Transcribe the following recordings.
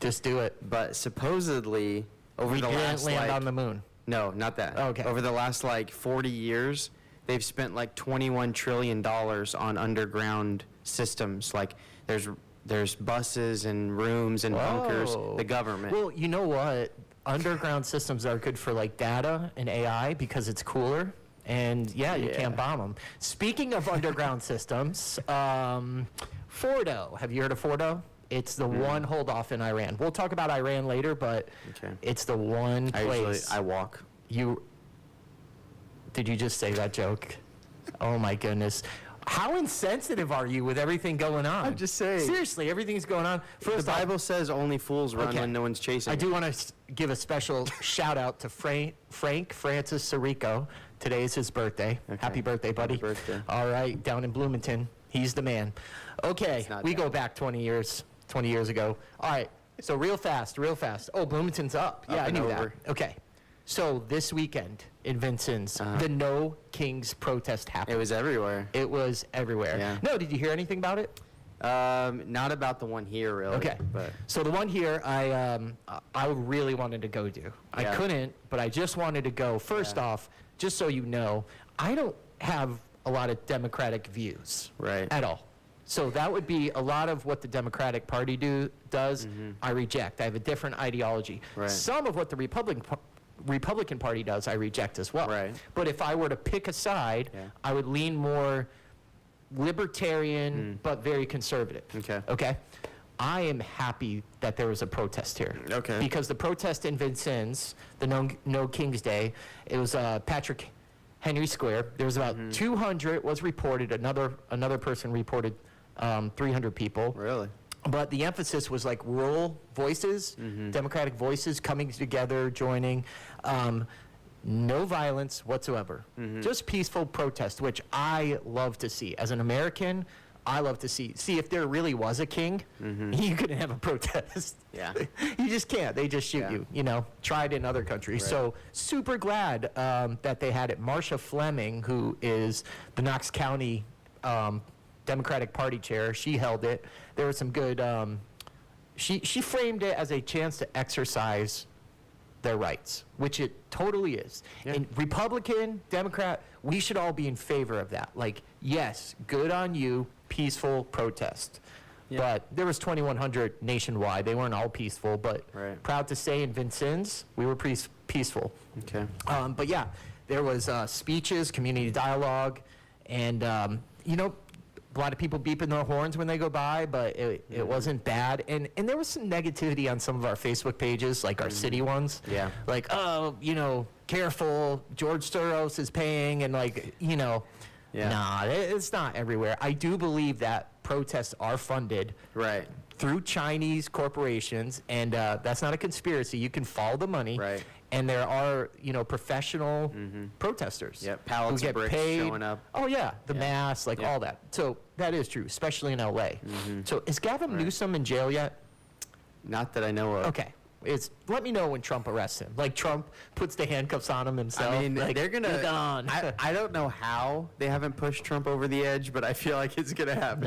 Just do it. But supposedly, over We the didn't last land on the moon. No, not that. Okay. Over the last 40 years, they've spent $21 trillion on underground systems. There's buses and rooms and bunkers. The government. Well, you know what? Underground systems are good for data and AI because it's cooler. And you can't bomb them. Speaking of underground systems, Fordo. Have you heard of Fordo? It's the one holdoff in Iran. We'll talk about Iran later, but it's the one place. I walk. Did you just say that joke? Oh my goodness. How insensitive are you with everything going on? I'm just saying. Seriously, everything's going on. First, the Bible says only fools run when no one's chasing. I do want to give a special shout out to Frank Francis Sirico. Today is his birthday. Okay. Happy birthday, buddy. Happy birthday. All right, down in Bloomington. He's the man. Okay, we go back 20 years ago. All right, so real fast. Oh, Bloomington's up. Yeah, I knew that. Okay. So this weekend in Vincennes, the No Kings protest happened. It was everywhere. Yeah. No, did you hear anything about it? Not about the one here, really. Okay. But. So the one here, I really wanted to go do. I couldn't, but I just wanted to go. First off, just so you know, I don't have a lot of Democratic views. Right. At all. So that would be a lot of what the Democratic Party does. I reject. I have a different ideology. Right. Some of what the Republican Party does, I reject as well. Right. But if I were to pick a side, I would lean more libertarian, but very conservative. Okay? I am happy that there was a protest here. Okay. Because the protest in Vincennes, the No King's Day, it was Patrick Henry Square. There was about 200 was reported. Another person reported 300 people. Really? But the emphasis was rural voices, Democratic voices coming together, joining. No violence whatsoever. Just peaceful protest, which I love to see. As an American, I love to see. See, if there really was a king, you couldn't have a protest. Yeah. You just can't. They just shoot you. Tried in other countries. Right. So super glad that they had it. Marcia Fleming, who is the Knox County Democratic Party chair, she held it. There was some good, she framed it as a chance to exercise their rights, which it totally is. Yeah. And Republican, Democrat, we should all be in favor of that. Yes, good on you, peaceful protest. Yeah. But there was 2,100 nationwide. They weren't all peaceful, but proud to say in Vincennes, we were peaceful. Okay. But yeah, there was speeches, community dialogue, and a lot of people beeping their horns when they go by, but it wasn't bad. And there was some negativity on some of our Facebook pages, our city ones. Yeah. Careful, George Soros is paying, and nah, it's not everywhere. I do believe that protests are funded through Chinese corporations, and that's not a conspiracy. You can follow the money. Right. And there are, professional protesters pallets who get of bricks paid. showing up. Oh, yeah, the mass, all that. So that is true, especially in L.A. So is Gavin Newsom in jail yet? Not that I know of. Okay. Let me know when Trump arrests him. Trump puts the handcuffs on him himself. I mean, they're going to... gone. I don't know how they haven't pushed Trump over the edge, but I feel like it's going to happen.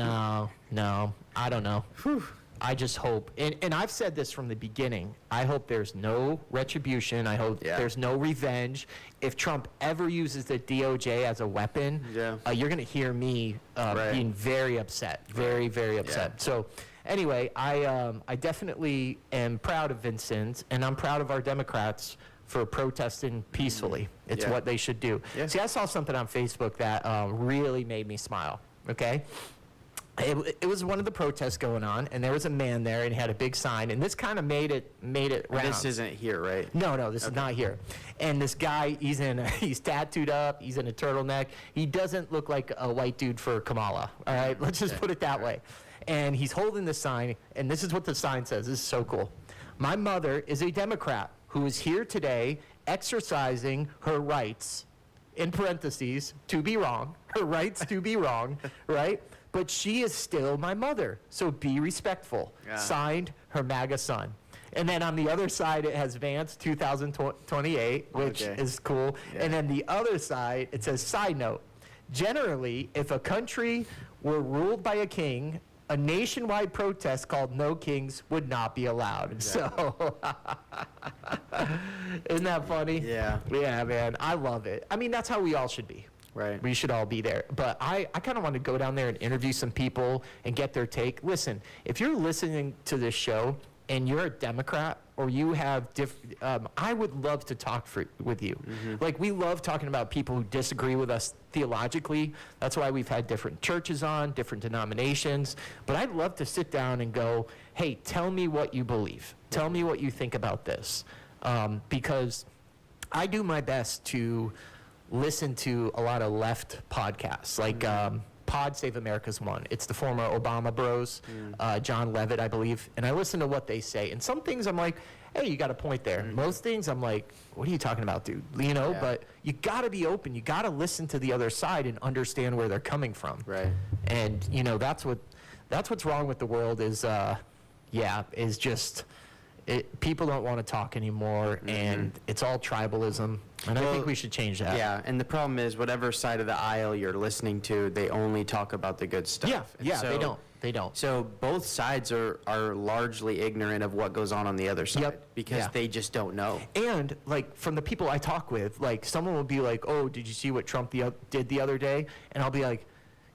No, I don't know. Whew. I just hope, and I've said this from the beginning, I hope there's no retribution. I hope there's no revenge. If Trump ever uses the DOJ as a weapon, you're going to hear me being very upset, very, very upset. Yeah. So anyway, I definitely am proud of Vincennes, and I'm proud of our Democrats for protesting peacefully. It's what they should do. Yeah. See, I saw something on Facebook that really made me smile, okay? It was one of the protests going on, and there was a man there, and he had a big sign, and this kind of made it round. This isn't here, right? No, this is not here. And this guy, he's tattooed up, he's in a turtleneck. He doesn't look like a white dude for Kamala, all right? Let's just put it that way. And he's holding the sign, and this is what the sign says. This is so cool. My mother is a Democrat who is here today exercising her rights, in parentheses, to be wrong, her rights to be wrong, right? But she is still my mother, so be respectful. Yeah. Signed, her MAGA son. And then on the other side, it has Vance 2028, which is cool. Yeah. And then the other side, it says, side note, generally, if a country were ruled by a king a nationwide protest called No Kings Would Not Be Allowed. Exactly. So, isn't that funny? Yeah. Yeah, man. I love it. I mean, that's how we all should be. Right. We should all be there. But I kind of want to go down there and interview some people and get their take. Listen, if you're listening to this show and you're a Democrat or you have I would love to talk with you. Like, we love talking about people who disagree with us theologically. That's why we've had different churches on, different denominations. But I'd love to sit down and go, hey, tell me what you believe. Tell me what you think about this. Because I do my best to listen to a lot of left podcasts, like Pod Save America's one. It's the former Obama bros, John Levitt, I believe. And I listen to what they say. And some things I'm like, hey, you got a point there. Most things I'm like, what are you talking about, dude? You know, but you got to be open. You got to listen to the other side and understand where they're coming from. Right. And, you know, that's what's wrong with the world is just people don't want to talk anymore, and it's all tribalism. And I think we should change that. Yeah, and the problem is, whatever side of the aisle you're listening to, they only talk about the good stuff. Yeah, And yeah, so, they don't. So both sides are largely ignorant of what goes on the other side because they just don't know. And, like, from the people I talk with, like, someone will be like, oh, did you see what Trump did the other day? And I'll be like,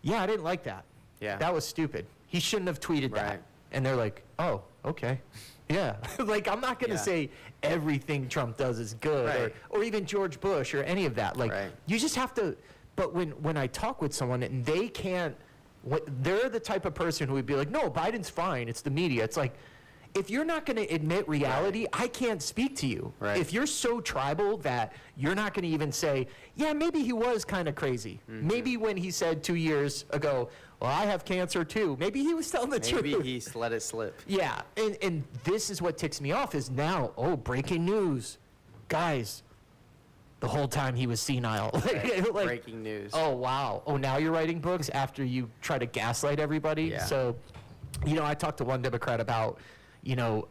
yeah, I didn't like that. Yeah. That was stupid. He shouldn't have tweeted that. Right. And they're like, oh, okay. Yeah. Like, I'm not going to say everything Trump does is good, Right. or even George Bush or any of that. Like, Right. you just have to, but when I talk with someone and they can't, they're the type of person who would be like, no, Biden's fine. It's the media. It's like, if you're not going to admit reality, I can't speak to you. Right. If you're so tribal that you're not going to even say, yeah, maybe he was kind of crazy. Maybe when he said 2 years ago, well, I have cancer too. Maybe he was telling the truth. Maybe he's let it slip. Yeah, and this is what ticks me off is now, breaking news. Guys, the whole time he was senile. Right. Like, Breaking news. oh, wow. Oh, now you're writing books after you try to gaslight everybody? Yeah. So, you know, I talked to one Democrat about, you know,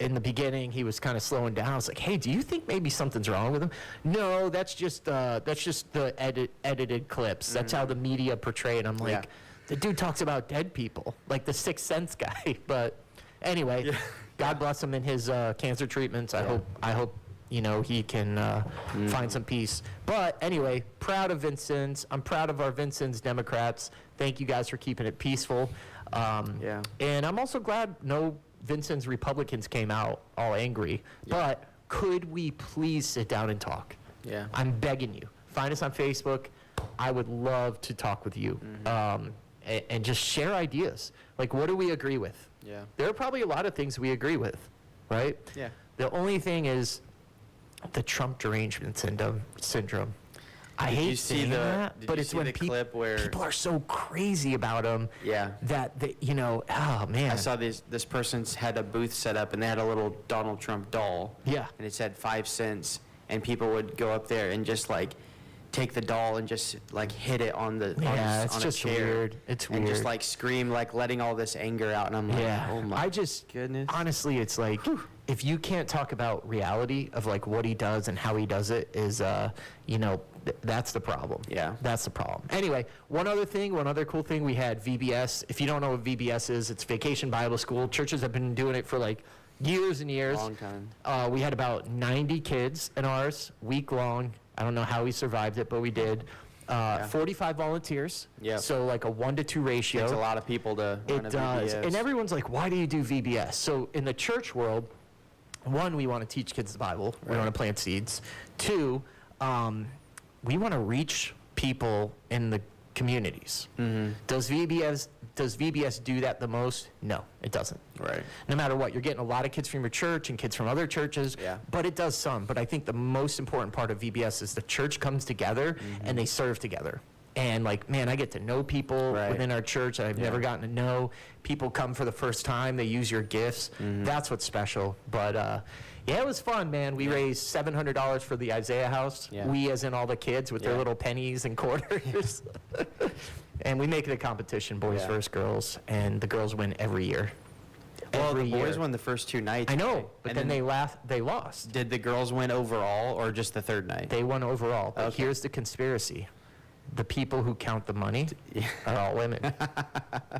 in the beginning, he was kind of slowing down. I was like, hey, do you think maybe something's wrong with him? No, that's just the edited clips. That's how the media portray it. I'm like, the dude talks about dead people, like the Sixth Sense guy. But anyway, God bless him in his cancer treatments. I hope you know he can find some peace. But anyway, proud of Vincennes. I'm proud of our Vincennes Democrats. Thank you guys for keeping it peaceful. And I'm also glad no Vincennes Republicans came out all angry. But could we please sit down and talk? Yeah. I'm begging you. Find us on Facebook. I would love to talk with you and just share ideas. Like, what do we agree with? Yeah. There are probably a lot of things we agree with, right? Yeah. The only thing is the Trump derangement syndrome. I Did you hate see saying the- that, did but you it's see when the clip where- people are so crazy about him Yeah. that they, you know, oh man. I saw this person's had a booth set up and they had a little Donald Trump doll. Yeah. And it said 5 cents, and people would go up there and just like take the doll and just like hit it on the Yeah, it's on just a chair. weird. It's and just weird. like scream, like letting all this anger out. And I'm like, Yeah, oh my I just goodness. honestly, it's like if you can't talk about reality of like what he does and how he does it is, you know, that's the problem. Yeah. That's the problem. Anyway, one other cool thing, we had VBS. If you don't know what VBS is, it's Vacation Bible School. Churches have been doing it for like years and years. Long time. We had about 90 kids in ours, week long. I don't know how we survived it, but we did. 45 volunteers. Yep. So like a 1-to-2 ratio. Takes a lot of people to run It a does. VBS. And everyone's like, why do you do VBS? So in the church world, one, we want to teach kids the Bible. We want to plant seeds. Two, we want to reach people in the communities. Does VBS do that the most? No, it doesn't. Right. No matter what, you're getting a lot of kids from your church and kids from other churches, Yeah. but it does some. But I think the most important part of VBS is the church comes together and they serve together. And like, man, I get to know people Right. within our church that I've never Yeah. gotten to know. People come for the first time. They use your gifts. That's what's special. But yeah, it was fun, man. We raised $700 for the Isaiah House. Yeah. We, as in all the kids with their Yeah. little pennies and quarters. And we make it a competition, boys Yeah. versus girls. And the girls win every year. Well, Every the boys year. won the first 2 nights. I know, right? but And then they lost. Did the girls win overall or just the third night? They won overall. But Okay. here's the conspiracy. the people who count the money are all women.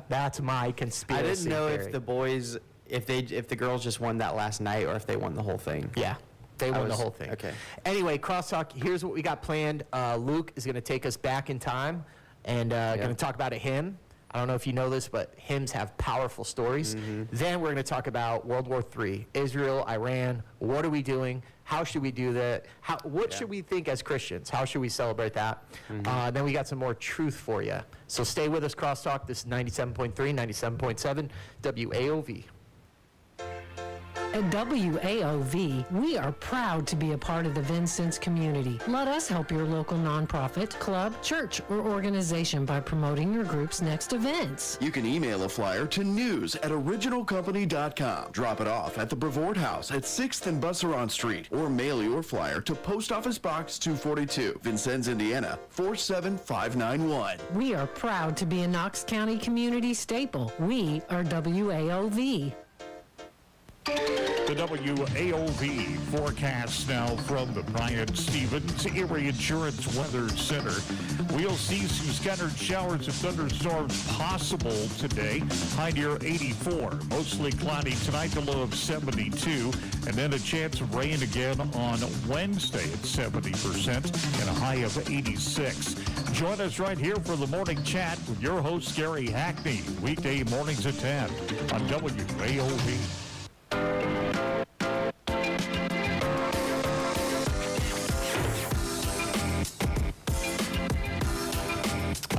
That's my conspiracy I didn't know theory. if the boys, if the girls just won that last night or if they won the whole thing. Yeah, they won the whole thing. Okay. Anyway, Crosstalk, here's what we got planned. Luke is going to take us back in time and going to talk about a hymn. I don't know if you know this, but hymns have powerful stories. Then we're going to talk about World War III, Israel, Iran. What are we doing? How should we do that? What should we think as Christians? How should we celebrate that? Then we got some more truth for you. So stay with us, Crosstalk. This is 97.3, 97.7 WAOV. At WAOV, we are proud to be a part of the Vincennes community. Let us help your local nonprofit, club, church, or organization by promoting your group's next events. You can email a flyer to news@originalcompany.com. Drop it off at the Brevoort House at 6th and Busseron Street, or mail your flyer to Post Office Box 242, Vincennes, Indiana 47591. We are proud to be a Knox County community staple. We are WAOV. The WAOV forecast now from the Bryant Stevens Erie Insurance Weather Center. We'll see some scattered showers and thunderstorms possible today. High near 84. Mostly cloudy tonight, the low of 72. And then a chance of rain again on Wednesday at 70% and a high of 86. Join us right here for the morning chat with your host, Gary Hackney. Weekday mornings at 10 on WAOV.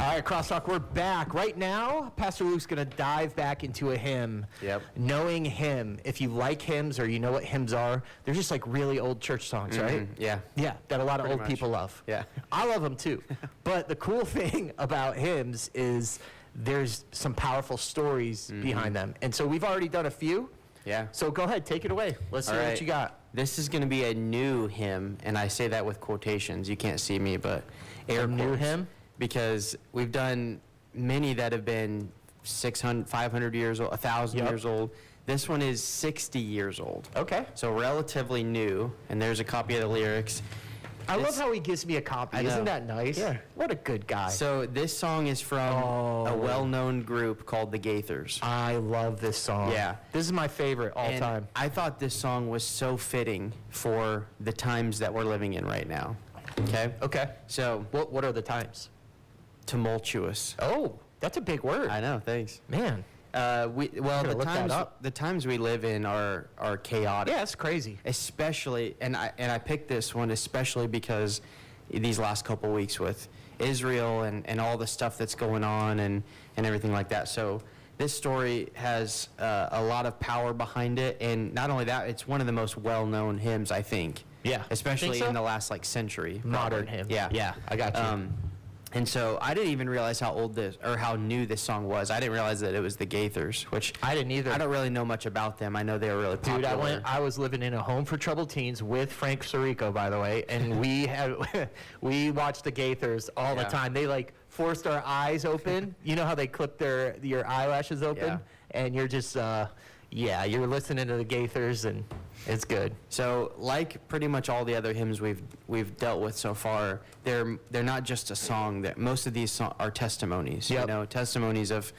All right, Crosstalk, we're back. Right now, Pastor Luke's going to dive back into a hymn. Yep. Knowing hymn. If you like hymns or you know what hymns are, they're just like really old church songs, right? Yeah. Yeah, that a lot of Pretty old much. people love. Yeah. I love them too. But the cool thing about hymns is there's some powerful stories behind them. And so we've already done a few. Yeah. So go ahead, take it away. Let's All hear what right. you got. This is going to be a new hymn, and I say that with quotations. You can't see me, but air A new quotes. hymn? Because we've done many that have been 600, 500 years old, 1,000 Yep. years old. This one is 60 years old. Okay. So relatively new, and there's a copy of the lyrics. I love It's- how he gives me a copy. I know. Isn't that nice? Yeah. What a good guy. So this song is from a well-known group called the Gaithers. I love this song. Yeah. This is my favorite all And time. I thought this song was so fitting for the times that we're living in right now. Okay? Okay. So, What are the times? tumultuous. Oh, that's a big word. I know, thanks. Man. Well, gotta look that up. the times we live in are chaotic. Yeah, it's crazy. Especially, and I picked this one especially because these last couple weeks with Israel and all the stuff that's going on and everything like that. So this story has a lot of power behind it, and not only that, it's one of the most well-known hymns, I think. Yeah. Especially Think so? in the last century. Modern probably. hymn. Yeah. Yeah, I got you. And so I didn't even realize how old this or how new this song was. I didn't realize that it was the Gaithers, which I didn't either. I don't really know much about them. I know they were really popular. Dude, I was living in a home for troubled teens with Frank Sirico, by the way, and we watched the Gaithers all the Yeah. time. They like forced our eyes open. You know how they clip your eyelashes open, Yeah. and you're just you're listening to the Gaithers, and it's good. So, like pretty much all the other hymns we've dealt with so far, they're not just a song. That most of these are testimonies. Yep. You know, testimonies of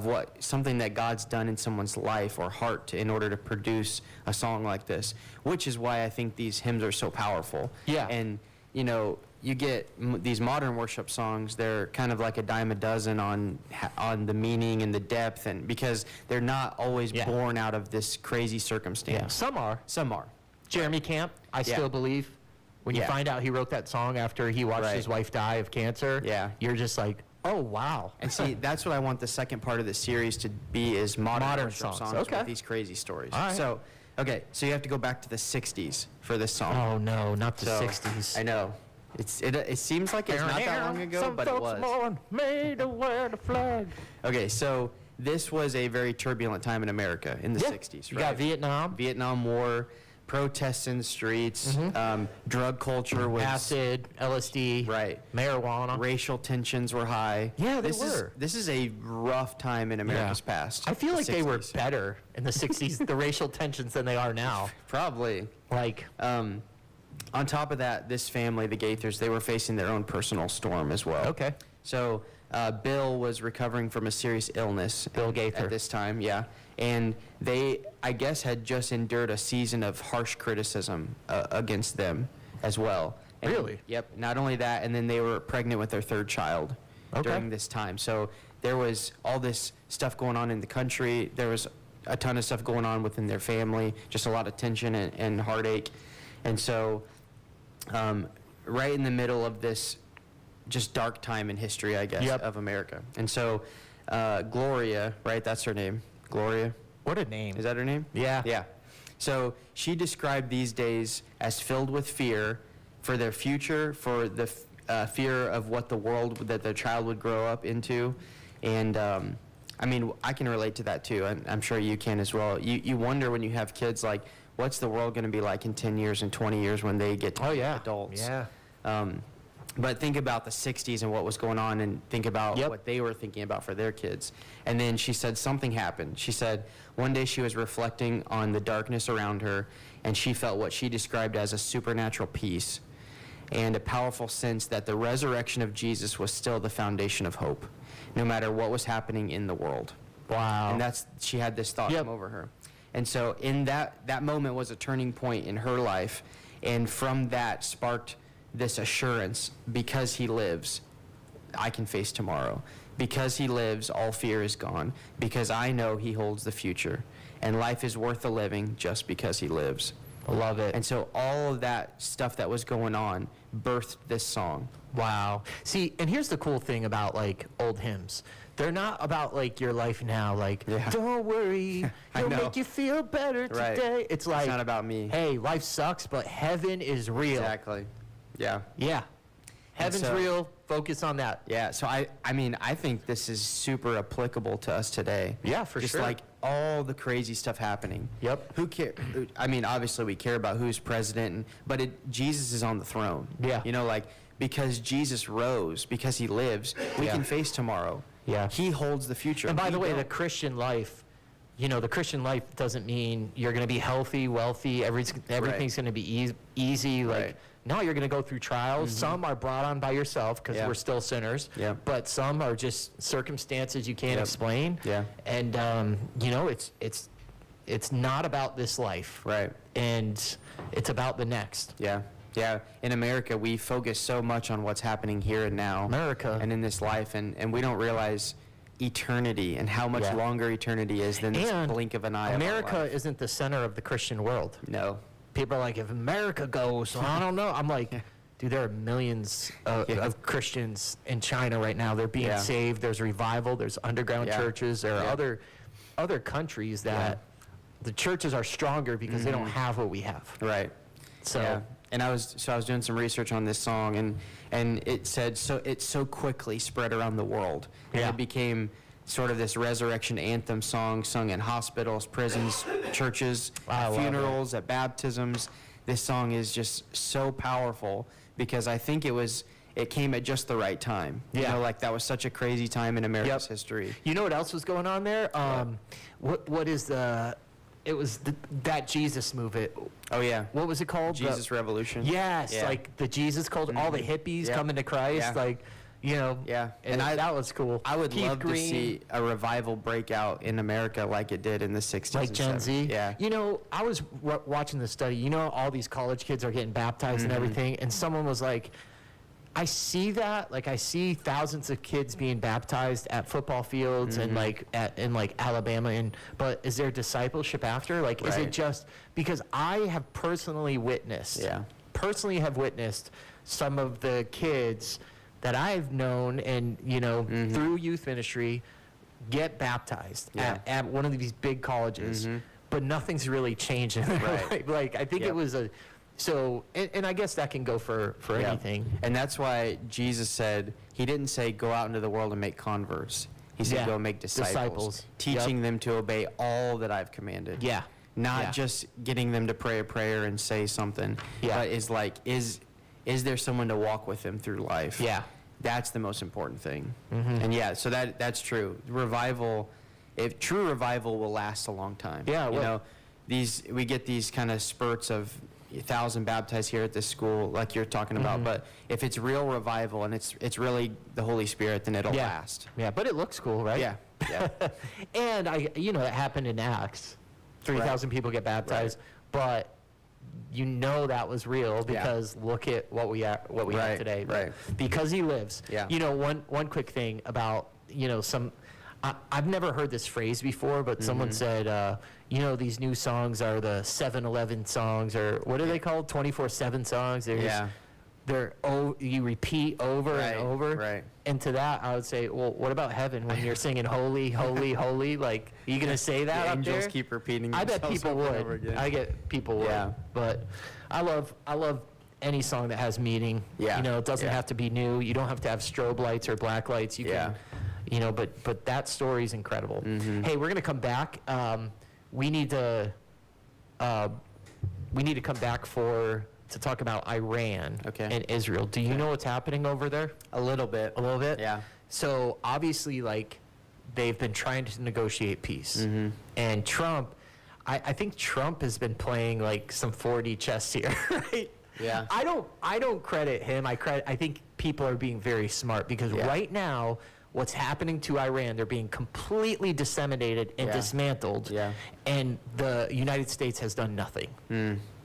what something that God's done in someone's life or heart in order to produce a song like this. Which is why I think these hymns are so powerful. Yeah. And you know, you get these modern worship songs. They're kind of like a dime a dozen on the meaning and the depth, and because they're not always Yeah. born out of this crazy circumstance. Yeah, some are. Some are. Jeremy Camp, I Yeah. still believe. When you Yeah. find out he wrote that song after he watched Right. his wife die of cancer, Yeah. you're just like, oh, wow. And see, that's what I want the second part of the series to be is modern worship songs. songs Okay. with these crazy stories. All right. So, okay, so you have to go back to the 60s for this song. Oh, no, not the So, 60s. I know. It seems like it's not that long ago, Some but it folks was. born made to wear the flag. Okay, so this was a very turbulent time in America in the 60s, You right? got Vietnam, Vietnam War, protests in the streets, drug culture was acid, LSD, Right. marijuana. racial tensions were high. Yeah, they this were. This is a rough time in America's past. I feel the like they were 60s. better in the 60s, the racial tensions, than they are now. Probably. Like, On top of that, this family, the Gaithers, they were facing their own personal storm as well. Okay. So Bill was recovering from a serious illness. Bill Gaither. At this time, yeah. And they, I guess, had just endured a season of harsh criticism against them as well. And, Really? Yep. Not only that, and then they were pregnant with their third child during this time. So there was all this stuff going on in the country. There was a ton of stuff going on within their family, just a lot of tension and heartache. And so right in the middle of this just dark time in history, I guess, of America. And so Gloria, right, that's her name, Gloria. What a name. Is that her name? Yeah. Yeah. So she described these days as filled with fear for their future, for the fear of what the world that their child would grow up into. And I mean, I can relate to that too. I'm sure you can as well. You wonder when you have kids, like, what's the world going to be like in 10 years and 20 years when they get to be adults? Yeah. But think about the 60s and what was going on, and think about what they were thinking about for their kids. And then she said something happened. She said one day she was reflecting on the darkness around her, and she felt what she described as a supernatural peace and a powerful sense that the resurrection of Jesus was still the foundation of hope, no matter what was happening in the world. Wow. And she had this thought come over her. And so in that moment was a turning point in her life, and from that sparked this assurance: because he lives, I can face tomorrow. Because he lives, all fear is gone. Because I know he holds the future, and life is worth the living just because he lives. I love it. And so all of that stuff that was going on birthed this song. Wow. See, and here's the cool thing about, like, old hymns. They're not about, like, your life now, like, don't worry, he'll make you feel better today. It's like, it's not about me. Hey, life sucks, but heaven is real. Exactly. Yeah. Yeah. Heaven's real. Focus on that. Yeah. So I mean, I think this is super applicable to us today. Yeah, for Just sure. like all the crazy stuff happening. Yep. Who care? I mean, obviously we care about who's president, but Jesus is on the throne. Yeah. You know, like, because Jesus rose, because he lives, we can face tomorrow. Yeah. He holds the future. And by the way, the don't. Christian life, you know, the Christian life doesn't mean you're going to be healthy, wealthy, everything's going to be easy. Like, Right. no, you're going to go through trials. Some are brought on by yourself because Yeah. we're still sinners. Yeah. But some are just circumstances you can't explain. Yeah. And, you know, it's not about this life. Right. And it's about the next. Yeah. Yeah. In America, we focus so much on what's happening here and now. America. And in this life, and we don't realize eternity and how much longer eternity is than this And blink of an eye. America of our life. isn't the center of the Christian world. No. People are like, if America goes, well, I don't know. I'm like, dude, there are millions of Christians in China right now. They're being saved. There's revival. There's underground churches. There are other countries that the churches are stronger because they don't have what we have. Right. So, Yeah. And I was doing some research on this song, and it said it so quickly spread around the world. And Yeah. it became sort of this resurrection anthem song sung in hospitals, prisons, churches, I love it. funerals, at baptisms. This song is just so powerful because I think it came at just the right time. You Yeah. know, like that was such a crazy time in America's history. you know what else was going on there? What is the? It was that Jesus movement. Oh yeah. What was it called? Jesus Revolution. Yes, Yeah. like the Jesus culture. All the hippies coming to Christ. Yeah. Like, you know. Yeah. And that was cool. I would Keith love Green, to see a revival break out in America like it did in the 60s like and Gen 70s. Z. Yeah. You know, I was watching the study. You know, all these college kids are getting baptized and everything. And someone was like, I see that. Like, I see thousands of kids being baptized at football fields and like in like Alabama. But is there discipleship after? Like, is it Right. just because I have personally witnessed? Yeah. Personally, have witnessed some of the kids that I've known and, you know, through youth ministry get baptized at one of these big colleges, but nothing's really changed in their Right. life. Like, I think Yep. it was and I guess that can go for Yeah. anything. And that's why Jesus said, he didn't say go out into the world and make converts. He said Yeah. go make disciples. Teaching them to obey all that I've commanded. Yeah. Not Yeah. just getting them to pray a prayer and say something. Yeah. But is like, is there someone to walk with them through life? Yeah. That's the most important thing. And yeah, so that's true. Revival, if true revival will last a long time. Yeah, it you will. know, we get these kind of spurts of, 1,000 baptized here at this school, like you're talking about. But if it's real revival and it's really the Holy Spirit, then it'll last. Yeah, but it looks cool, right? Yeah, yeah. And it happened in Acts. 3,000 people get baptized, but that was real because look at what we have today. Right. Because he lives. Yeah. One quick thing about, I've never heard this phrase before, but someone said, these new songs are the 7-Eleven songs, or what are they called? 24/7 songs. You repeat over and over. Right. And to that, I would say, well, what about heaven when you're singing holy, holy, holy? Like, are you going to say that The up angels there? keep repeating I bet themselves people over and over would. again. I get people would. Yeah. But I love any song that has meaning. Yeah. It doesn't have to be new. You don't have to have strobe lights or black lights. You can, but that story is incredible. Hey, we're going to come back. We need to come back to talk about Iran and Israel. Do you know what's happening over there? A little bit. A little bit? Yeah. So obviously, they've been trying to negotiate peace. And Trump, I think Trump has been playing some 4D chess here, right? Yeah. I don't credit him. I think people are being very smart because right now, what's happening to Iran, they're being completely disseminated and dismantled. Yeah. And the United States has done nothing.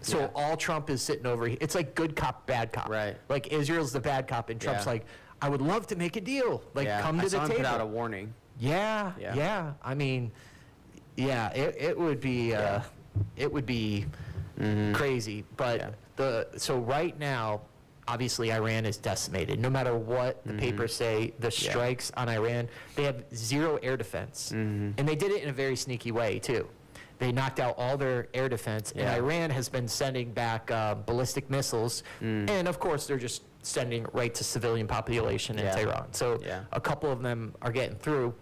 So all Trump is sitting over here. It's like good cop, bad cop. Right. Like Israel's the bad cop, and Trump's like, I would love to make a deal. Come to the I saw him table. put out a warning. Yeah. I mean, it would be crazy. But so right now, obviously Iran is decimated. No matter what the papers say, the strikes on Iran, they have zero air defense, and they did it in a very sneaky way too. They knocked out all their air defense, and Iran has been sending back ballistic missiles, and of course they're just sending right to civilian population in Tehran. So a couple of them are getting through,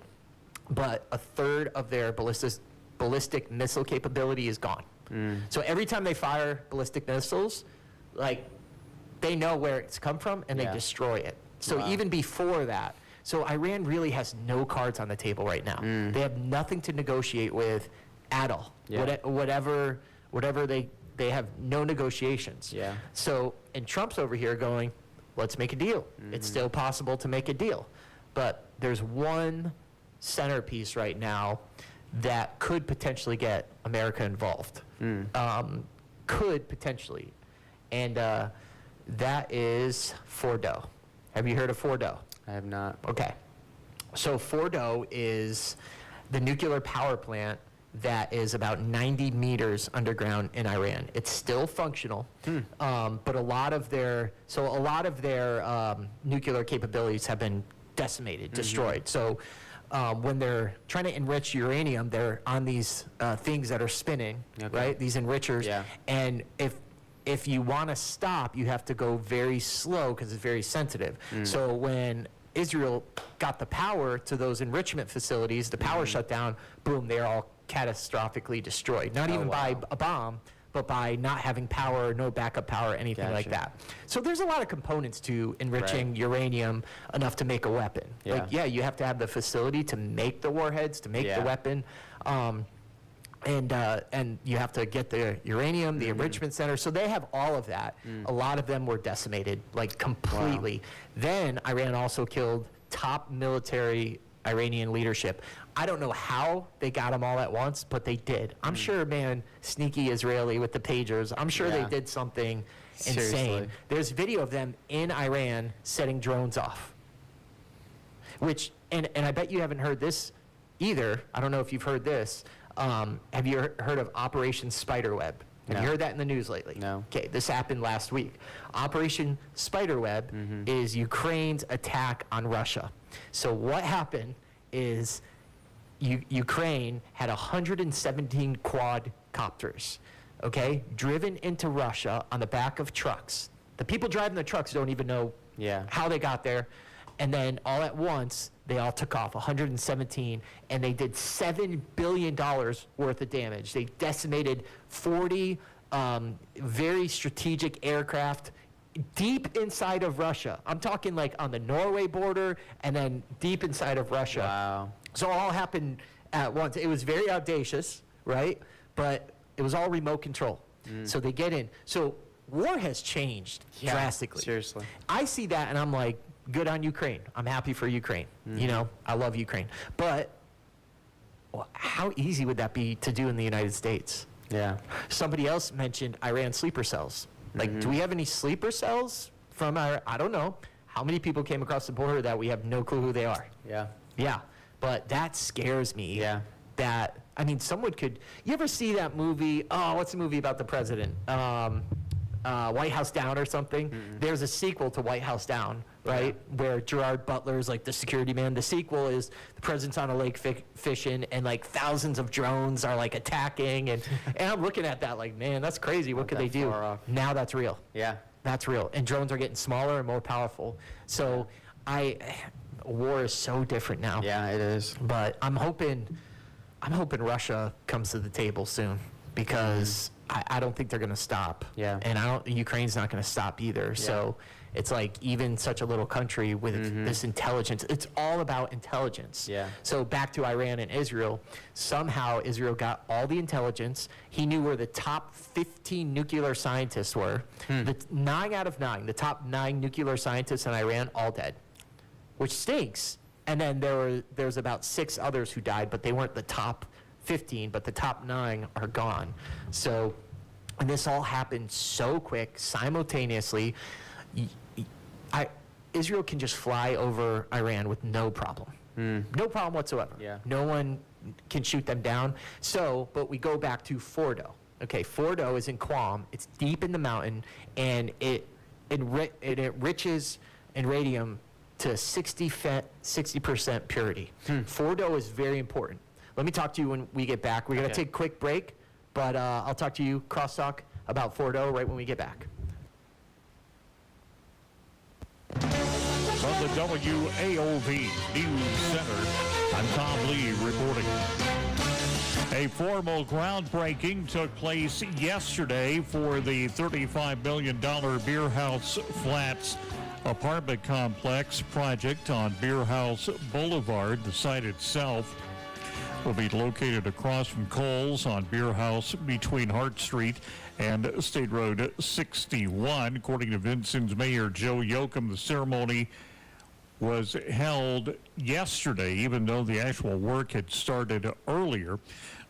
but a third of their ballistic missile capability is gone. So every time they fire ballistic missiles, they know where it's come from and they destroy it. So even before that, so Iran really has no cards on the table right now. They have nothing to negotiate with at all. Whatever they have no negotiations. So, and Trump's over here going, let's make a deal. It's still possible to make a deal. But there's one centerpiece right now that could potentially get America involved. Could potentially. And that is Fordo. Have you heard of Fordo? I have not. Okay. So Fordo is the nuclear power plant that is about 90 meters underground in Iran. It's still functional, but a lot of their nuclear capabilities have been decimated, destroyed. So when they're trying to enrich uranium, they're on these things that are spinning, right? These enrichers. And if you want to stop, you have to go very slow because it's very sensitive. So when Israel got the power to those enrichment facilities, the power shut down, boom, they're all catastrophically destroyed. Not even by a bomb, but by not having power, no backup power, anything like that. So there's a lot of components to enriching uranium enough to make a weapon. You have to have the facility to make the warheads, to make the weapon. And you have to get the uranium, the enrichment center. So they have all of that. A lot of them were decimated, completely. Then Iran also killed top military Iranian leadership. I don't know how they got them all at once, but they did. I'm sure, man, sneaky Israeli with the pagers, I'm sure they did something insane. There's video of them in Iran setting drones off. Which, and I bet you haven't heard this either. I don't know if you've heard this. Have you heard of Operation Spiderweb? Have you heard that in the news lately? No. Okay, this happened last week. Operation Spiderweb is Ukraine's attack on Russia. So what happened is Ukraine had 117 quadcopters, driven into Russia on the back of trucks. The people driving the trucks don't even know how they got there. And then all at once, they all took off, 117, and they did $7 billion worth of damage. They decimated 40 very strategic aircraft deep inside of Russia. I'm talking on the Norway border and then deep inside of Russia. Wow. So it all happened at once. It was very audacious, right? But it was all remote control. So they get in. So war has changed drastically. Seriously. I see that and I'm like, good on Ukraine. I'm happy for Ukraine. You know, I love Ukraine. But how easy would that be to do in the United States? Yeah. Somebody else mentioned Iran sleeper cells. Like, do we have any sleeper cells from I don't know. How many people came across the border that we have no clue who they are? Yeah. Yeah. But that scares me. Yeah. That, I mean, someone could, you ever see that movie? Oh, what's the movie about the president? White House Down or something. There's a sequel to White House Down, right? Where Gerard Butler is like the security man. The sequel is the president's on a lake fishing and like thousands of drones are like attacking. And I'm looking at that like, man, that's crazy. What could they do? far off. Now that's real. Yeah. That's real. And drones are getting smaller and more powerful. So war is so different now. Yeah, it is. But I'm hoping Russia comes to the table soon because I don't think they're going to stop. Yeah. And Ukraine's not going to stop either. So it's like even such a little country with this intelligence, it's all about intelligence. Yeah. So back to Iran and Israel, somehow Israel got all the intelligence. He knew where the top 15 nuclear scientists were. The 9 out of 9, the top 9 nuclear scientists in Iran, all dead, which stinks. And then there's about 6 others who died, but they weren't the top 15, but the top 9 are gone. So, and this all happened so quick, simultaneously. Israel can just fly over Iran with no problem. No problem whatsoever. Yeah. No one can shoot them down. So, but we go back to Fordo. Okay, Fordo is in Guam. It's deep in the mountain, and it enriches in radium to 60% purity. Fordo is very important. Let me talk to you when we get back. We're going to take a quick break, but I'll talk to you, crosstalk, about Fordo right when we get back. From the WAOV News Center, I'm Tom Lee reporting. A formal groundbreaking took place yesterday for the $35 million Beer House Flats apartment complex project on Beer House Boulevard. The site itself will be located across from Kohl's on Beer House between Hart Street and State Road 61. According to Vincent's Mayor Joe Yoakum, the ceremony was held yesterday, even though the actual work had started earlier.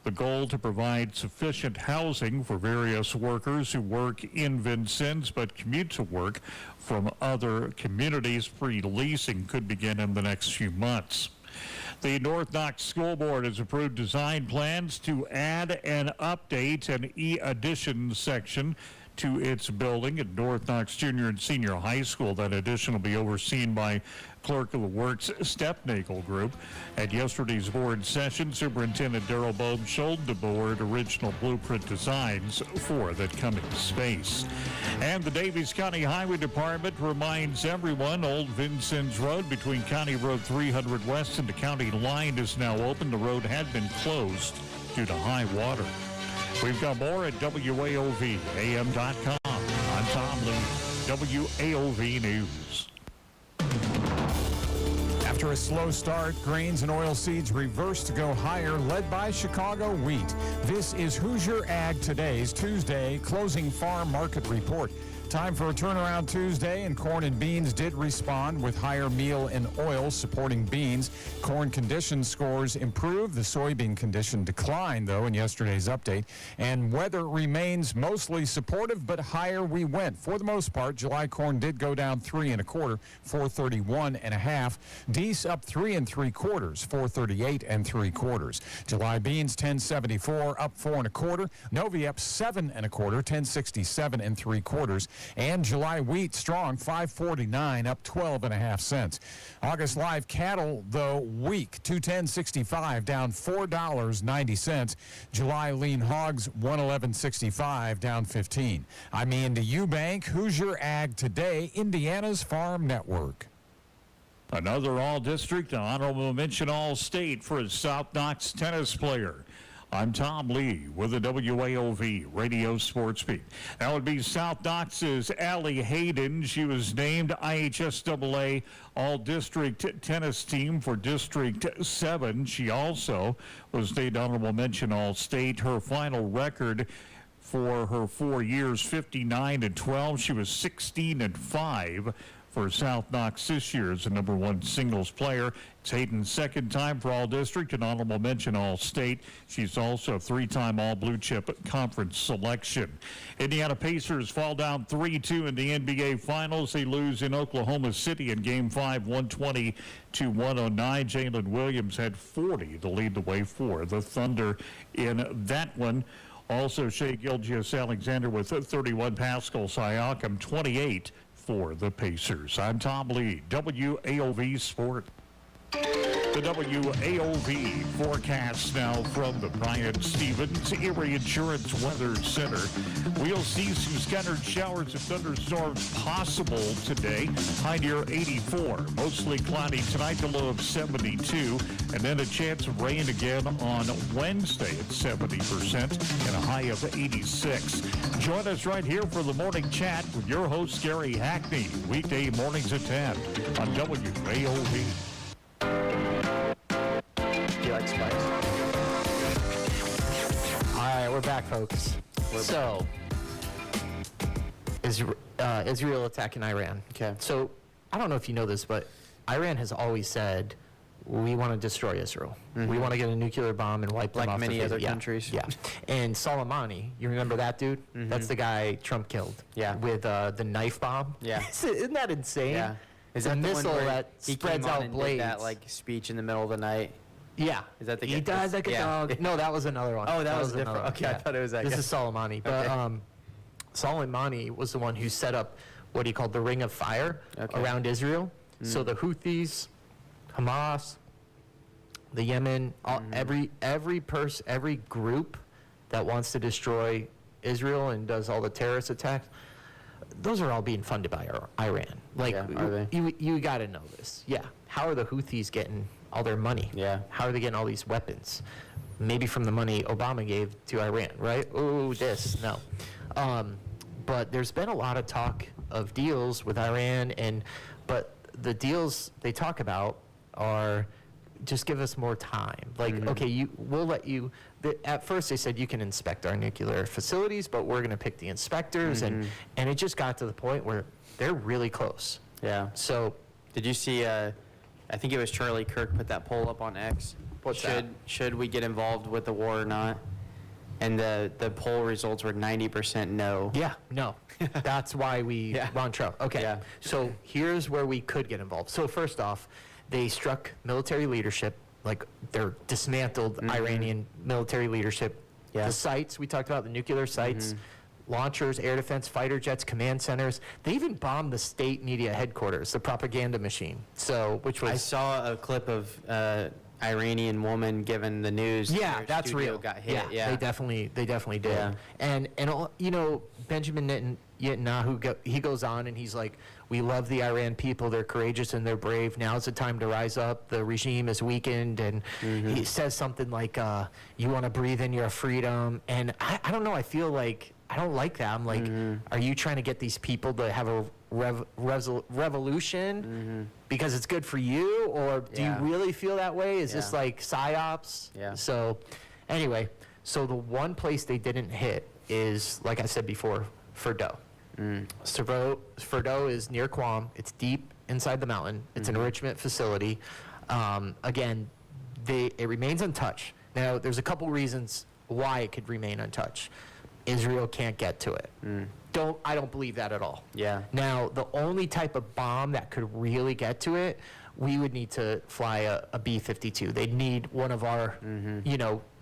The goal to provide sufficient housing for various workers who work in Vincennes but commute to work from other communities. Pre-leasing could begin in the next few months. The North Knox School Board has approved design plans to add and update an e-addition section to its building at North Knox Junior and Senior High School. That addition will be overseen by Clerk of the Works Stepnagel Group. At yesterday's board session, Superintendent Darrell Bohm showed the board original blueprint designs for that coming space. And the Davies County Highway Department reminds everyone Old Vincennes Road between County Road 300 West and the county line is now open. The road had been closed due to high water. We've got more at WAOVAM.com. I'm Tom Lee, WAOV News. After a slow start, grains and oilseeds reversed to go higher, led by Chicago wheat. This is Hoosier Ag Today's Tuesday closing farm market report. Time for a turnaround Tuesday, and corn and beans did respond with higher meal and oil supporting beans. Corn condition scores improved. The soybean condition declined, though, in yesterday's update. And weather remains mostly supportive, but higher we went. For the most part, July corn did go down 3 1/4, 431.5. Deese up 3 3/4, 438 3/4. July beans 1074, up 4 1/4. Novi up 7 1/4, 1067 3/4. And July wheat strong, 549, up 12.5 cents. August live cattle, though, weak, 210.65, down $4.90. July lean hogs, 111.65, down 15. I'm Ian to Eubank, Hoosier Ag Today, Indiana's Farm Network. Another all-district honorable mention all-state for a South Knox tennis player. I'm Tom Lee with the WAOV Radio Sports Beat. That would be South Knox's Allie Hayden. She was named IHSAA All-District Tennis Team for District 7. She also was named Honorable Mention All-State. Her final record for her 4 years, 59-12. She was 16-5 for South Knox this year as the #1 singles player. It's Hayden's second time for All-District, an honorable mention All-State. She's also a 3-time All-Blue Chip Conference selection. Indiana Pacers fall down 3-2 in the NBA Finals. They lose in Oklahoma City in Game 5, 120-109. Jalen Williams had 40 to lead the way for the Thunder in that one. Also, Shai Gilgeous-Alexander with 31, Pascal Siakam 28 for the Pacers. I'm Tom Lee, WAOV Sport. The WAOV forecast now from the Bryant Stevens Erie Insurance Weather Center. We'll see some scattered showers and thunderstorms possible today. High near 84. Mostly cloudy tonight, a low of 72. And then a chance of rain again on Wednesday at 70% and a high of 86. Join us right here for the morning chat with your host, Gary Hackney. Weekday mornings at 10 on WAOV. Do you like spice? All right, we're back, folks. So, Israel attacking Iran. Okay. So, I don't know if you know this, but Iran has always said, we want to destroy Israel. We want to get a nuclear bomb and wipe them Like off the many face. other Yeah, countries. Yeah. And Soleimani, you remember that dude? That's the guy Trump killed. Yeah. With the knife bomb. Yeah. Isn't that insane? Yeah. It's Is a that the one missile where that he spreads came on out and blades. did that like speech in the middle of the night? Yeah. Is that the He guy? dies like a Yeah. dog. No, that was another one. Oh, that was another different. one. Okay, I thought it was that This guy. is Soleimani. But Okay. Soleimani was the one who set up what he called the Ring of Fire Okay. around Israel. So the Houthis, Hamas, the Yemen, every group that wants to destroy Israel and does all the terrorist attacks, those are all being funded by Iran. Like, Yeah, are they? you got to know this. Yeah. How are the Houthis getting all their money? Yeah. How are they getting all these weapons? Maybe from the money Obama gave to Iran, right? Oh, this, no. But there's been a lot of talk of deals with Iran, but the deals they talk about are just give us more time. Like, okay, we'll let you. At first, they said you can inspect our nuclear facilities, but we're going to pick the inspectors, and it just got to the point where they're really close. Yeah. So, Did you see, I think it was Charlie Kirk put that poll up on X. What's that? Should we get involved with the war or not? And the poll results were 90% no. yeah, no, that's why we Yeah. want Trump. Okay, Yeah. so here's where we could get involved. So first off, they struck military leadership, like they're dismantled Iranian military leadership. Yeah. The sites we talked about, the nuclear sites, launchers, air defense, fighter jets, command centers. They even bombed the state media headquarters, the propaganda machine. So, which was I saw a clip of Iranian woman giving the news. yeah, their that's studio real. Got hit. Yeah. They definitely did. Yeah. And all, Benjamin Netanyahu, he goes on and he's like, we love the Iran people. They're courageous and they're brave. Now's the time to rise up. The regime is weakened. And he says something like, you want to breathe in your freedom. And I don't know. I feel like, I don't like that. I'm like, are you trying to get these people to have a revolution because it's good for you? Or do you Yeah. really feel that way? Is this Yeah. like psyops? Yeah. So anyway, so the one place they didn't hit is, like I said before, Fordo. Fordo is near Guam. It's deep inside the mountain. It's an enrichment facility. Again, it remains untouched. Now, there's a couple reasons why it could remain untouched. Israel can't get to it. I don't believe that at all. Yeah. Now, the only type of bomb that could really get to it, we would need to fly a B-52. They'd need one of our,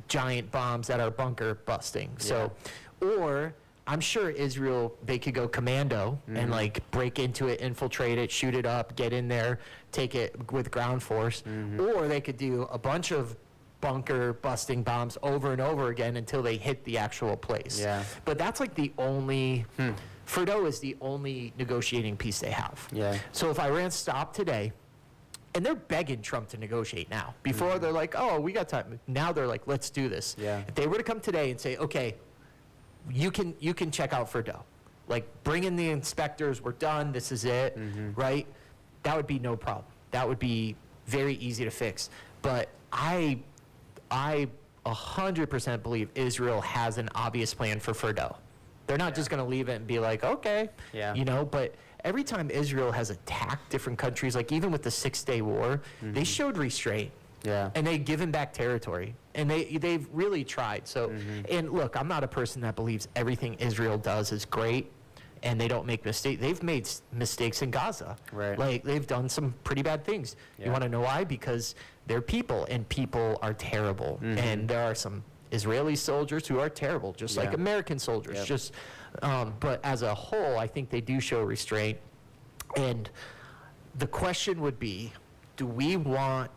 giant bombs that are bunker busting. So, or I'm sure Israel, they could go commando and like break into it, infiltrate it, shoot it up, get in there, take it with ground force. Or they could do a bunch of bunker busting bombs over and over again until they hit the actual place. Yeah. But that's like the only, Fordo is the only negotiating piece they have. Yeah. So if Iran stopped today, and they're begging Trump to negotiate now. Before they're like, oh, we got time. Now they're like, let's do this. Yeah. If they were to come today and say, okay, you can check out Fordo. Like, bring in the inspectors, we're done, this is it, right? That would be no problem. That would be very easy to fix. But I 100% believe Israel has an obvious plan for Fordo. They're not just going to leave it and be like, okay, Yeah. you know, but every time Israel has attacked different countries, like even with the 6-Day War, they showed restraint. Yeah. And they've given back territory. And they've really tried. So, and look, I'm not a person that believes everything Israel does is great and they don't make mistakes. They've made mistakes in Gaza. Right. Like, they've done some pretty bad things. Yeah. You want to know why? Because they're people, and people are terrible. And there are some Israeli soldiers who are terrible, just like Yeah. American soldiers. Yep. Just, but as a whole, I think they do show restraint. And the question would be, do we want,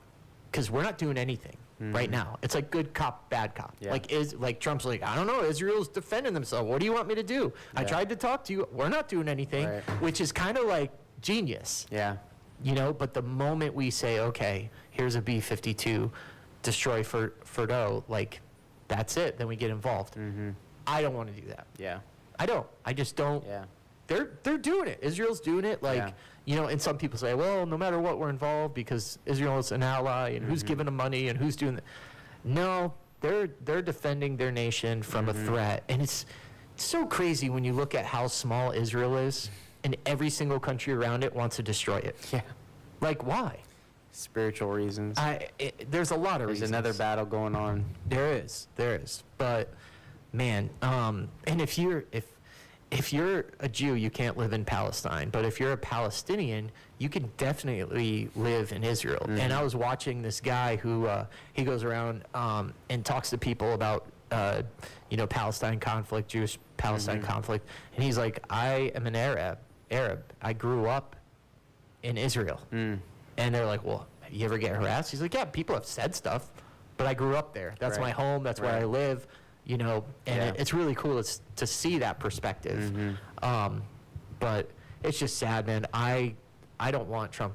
because we're not doing anything right now. It's like good cop, bad cop. Yeah. Like Trump's like, I don't know, Israel's defending themselves. What do you want me to do? I Yeah. tried to talk to you. We're not doing anything, Right. which is kind of like genius. Yeah. You know, but the moment we say, okay, here's a B-52, destroy Fordo, like, that's it, then we get involved. I don't want to do that. Yeah. I don't. I just don't. Yeah. They're doing it. Israel's doing it. Like, Yeah. you know, and some people say, well, no matter what, we're involved because Israel is an ally, and who's giving them money and who's doing that. No, they're defending their nation from a threat. And it's so crazy when you look at how small Israel is, and every single country around it wants to destroy it. Yeah. Like, why? Spiritual reasons. There's a lot of There's reasons. another battle going on. There is. But, man, and if you're a Jew, you can't live in Palestine. But if you're a Palestinian, you can definitely live in Israel. And I was watching this guy who he goes around and talks to people about Palestine conflict, Jewish Palestine conflict, and he's like, I am an Arab. I grew up in Israel. And they're like, well, you ever get harassed? He's like, yeah, people have said stuff, but I grew up there. That's Right. my home. That's where I Right. live. You know, and Yeah. it's really cool to see that perspective. But it's just sad, man. I don't want Trump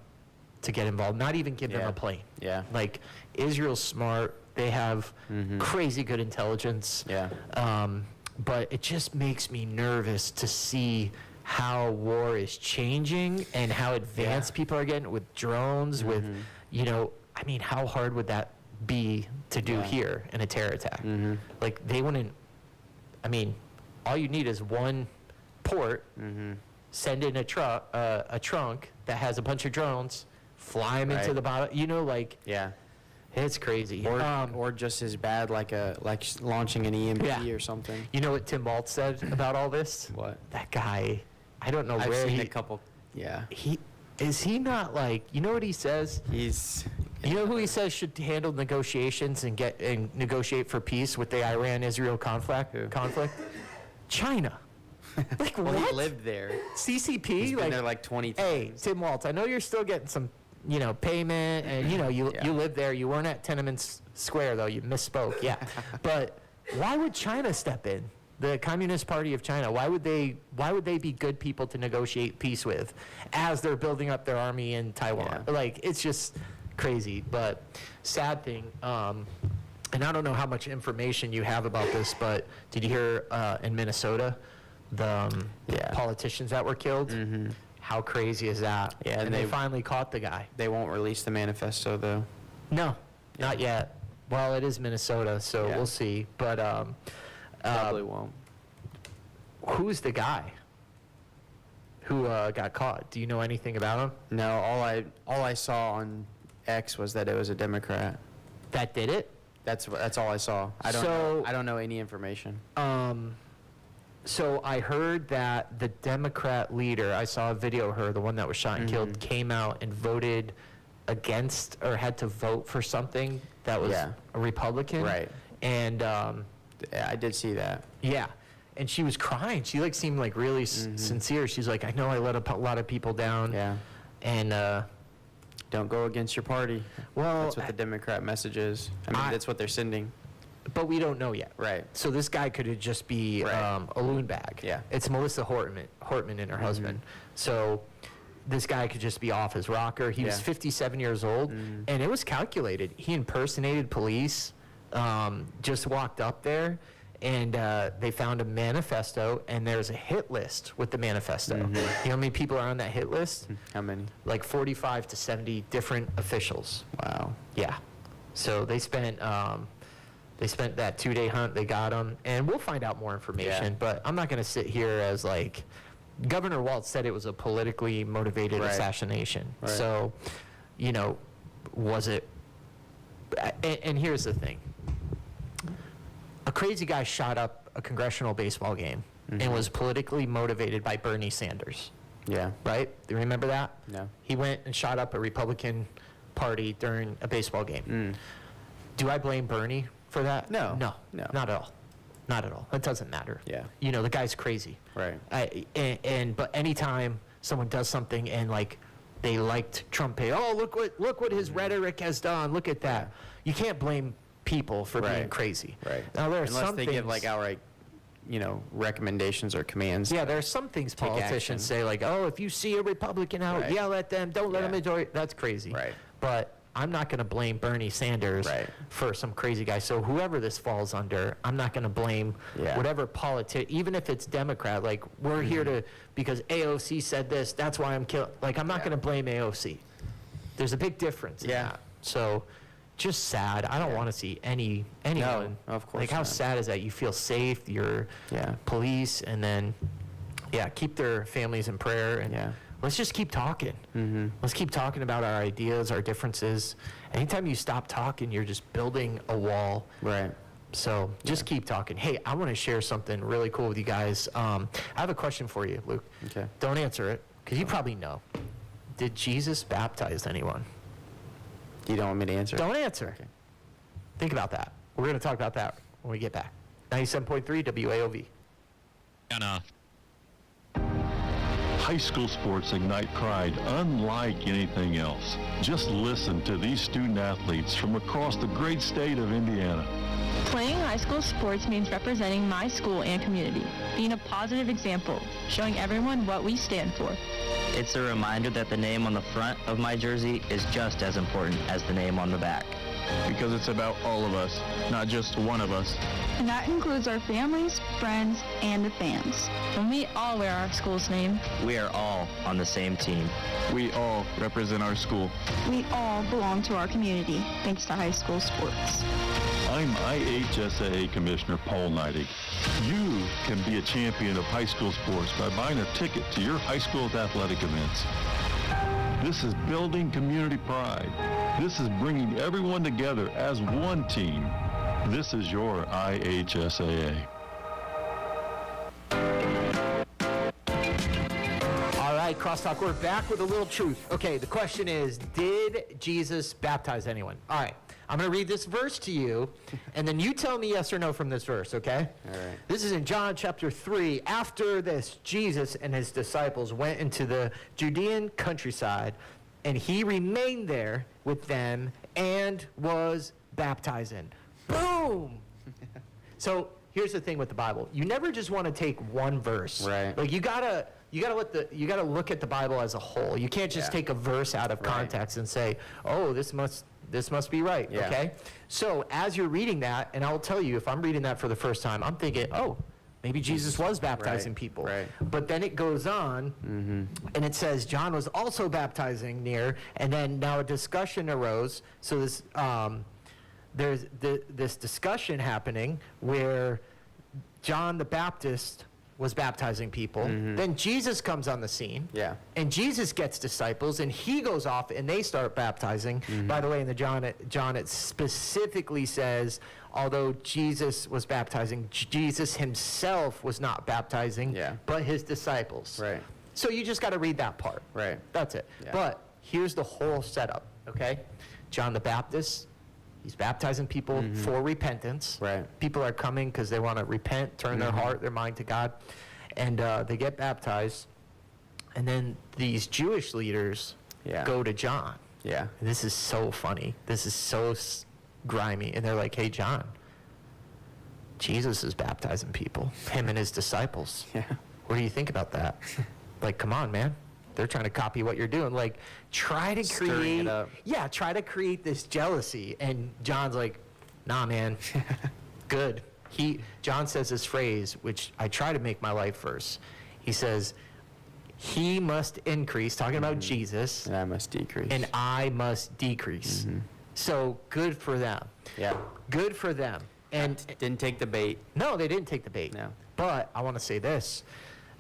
to get involved, not even give them Yeah. a plane. Yeah. Like, Israel's smart. They have crazy good intelligence. Yeah. But it just makes me nervous to see how war is changing and how advanced people are getting with drones, with, I mean, how hard would that be to do Yeah. here in a terror attack? Like, they wouldn't, I mean, all you need is one port, send in a trunk that has a bunch of drones, fly them into Right. the bottom, like, Yeah. it's crazy. Or just as bad, like launching an EMP Yeah. or something. You know what Tim Waltz said about all this? What? That guy, I don't know I've where seen he, a couple. Yeah. he not like, you know what he says? He's. You know who he says should handle negotiations and negotiate for peace with the Iran-Israel conflict? Who? China. Like, Well, what? he lived there. CCP? He's been there like 20 hey, times. Tim Waltz, I know you're still getting some, payment, and you Yeah. live there. You weren't at Tiananmen Square though. You misspoke. Yeah, but why would China step in? The Communist Party of China. Why would they be good people to negotiate peace with, as they're building up their army in Taiwan? Yeah. Like, it's just crazy. But sad thing. And I don't know how much information you have about this, but did you hear in Minnesota the Yeah. politicians that were killed? How crazy is that? Yeah, and they they- finally caught the guy. They won't release the manifesto, though. No, not yet. Well, it is Minnesota, so Yeah. we'll see. But Probably won't. who's the guy who got caught? Do you know anything about him? No, all I saw on X was that it was a Democrat. That did it? That's all I saw. I don't know any information. So I heard that the Democrat leader, I saw a video of her, the one that was shot and killed, came out and voted against, or had to vote for something that was Yeah. a Republican. Right. And Yeah, I did see that. yeah, and she was crying. She seemed like really sincere. She's like, I know I let a lot of people down. Yeah. And Don't go against your party. well, That's what the Democrat message is. I mean, that's what they're sending. but we don't know yet. Right. So this guy could just be Right. a loon bag. Yeah. It's Melissa Hortman and her husband. So this guy could just be off his rocker. He was Yeah. 57 years old, and it was calculated. He impersonated police, just walked up there, and they found a manifesto, and there's a hit list with the manifesto. You know how many people are on that hit list? How many? Like 45 to 70 different officials. Wow. Yeah. So they spent They spent that 2-day hunt. They got him. And we'll find out more information. Yeah. But I'm not going to sit here as like, Governor Walz said it was a politically motivated Right. assassination. Right. So, was it? And here's the thing. A crazy guy shot up a congressional baseball game and was politically motivated by Bernie Sanders. Yeah. Right? Do you remember that? No. He went and shot up a Republican party during a baseball game. Do I blame Bernie for that? No. No. No. Not at all. Not at all. It doesn't matter. Yeah. The guy's crazy. Right. But anytime someone does something and like they liked Trump, look what his rhetoric has done. Look at that. You can't blame people for being Right. crazy. Right. Now there are Unless some they things, give like outright, recommendations or commands. yeah, there are some things Take politicians action. say like, oh, if you see a Republican out, Right. yell at them. Don't let Yeah. them enjoy it. That's crazy. Right. But I'm not going to blame Bernie Sanders Right. for some crazy guy. So whoever this falls under, I'm not going to blame Yeah. whatever even if it's Democrat. Like we're here to because AOC said this. That's why I'm killing. Like I'm not Yeah. going to blame AOC. There's a big difference. In Yeah. that. So just sad. I don't Yeah. want to see anyone. of course Like how not. sad is that? You feel safe. You're Yeah. police, and then keep their families in prayer and. Yeah. Let's just keep talking. Let's keep talking about our ideas, our differences. Anytime you stop talking, you're just building a wall. Right. So just keep talking. Hey, I want to share something really cool with you guys. I have a question for you, Luke. Okay. Don't answer it, because you probably know. Did Jesus baptize anyone? You don't want me to answer? Don't answer. Okay. Think about that. We're going to talk about that when we get back. 97.3 WAOV. High school sports ignite pride unlike anything else. Just listen to these student athletes from across the great state of Indiana. Playing high school sports means representing my school and community, being a positive example, showing everyone what we stand for. It's a reminder that the name on the front of my jersey is just as important as the name on the back. Because it's about all of us, not just one of us. And that includes our families, friends, and the fans. When we all wear our school's name, We are all on the same team. We all represent our school. we all belong to our community, thanks to high school sports. I'm IHSAA Commissioner Paul Neidig. You can be a champion of high school sports by buying a ticket to your high school's athletic events. This is building community pride. This is bringing everyone together as one team. This is your IHSAA. All right, Crosstalk, we're back with a little truth. Okay, the question is, did Jesus baptize anyone? All right, I'm going to read this verse to you, and then you tell me yes or no from this verse, okay? All right. This is in John chapter 3. After this, Jesus and his disciples went into the Judean countryside, and he remained there with them and was baptizing. Boom! So here's the thing with the Bible. You never just want to take one verse. Right. Like you gotta look at the Bible as a whole. You can't just Yeah. take a verse out of Right. context and say, oh, this must be right. Yeah. Okay? So as you're reading that, and I'll tell you, if I'm reading that for the first time, I'm thinking, oh, maybe Jesus was baptizing Right, people. right. But then it goes on, and it says John was also baptizing near, and then now a discussion arose. So this there's this discussion happening where John the Baptist was baptizing people. Then Jesus comes on the scene. Yeah. And Jesus gets disciples, and he goes off, and they start baptizing. By the way, in the John it specifically says, although Jesus was baptizing, Jesus himself was not baptizing, Yeah. but his disciples. Right. So you just got to read that part. Right. That's it. Yeah. But here's the whole setup, okay? John the Baptist, he's baptizing people for repentance. Right. People are coming because they want to repent, turn their heart, their mind to God, and they get baptized. And then these Jewish leaders Yeah. go to John. Yeah. And this is so funny. This is so grimy. And they're like, hey, John, Jesus is baptizing people, him and his disciples. Yeah. What do you think about that? Like, come on, man. They're trying to copy what you're doing. Like, try to Stirring create. it up. Yeah, try to create this jealousy. And John's like, nah, man. Good. John says this phrase, which I try to make my life verse. He says, he must increase, talking about Jesus, And I must decrease. and I must decrease. So good for them. Yeah. Good for them. And Didn't take the bait. no, they didn't take the bait. No. But I want to say this.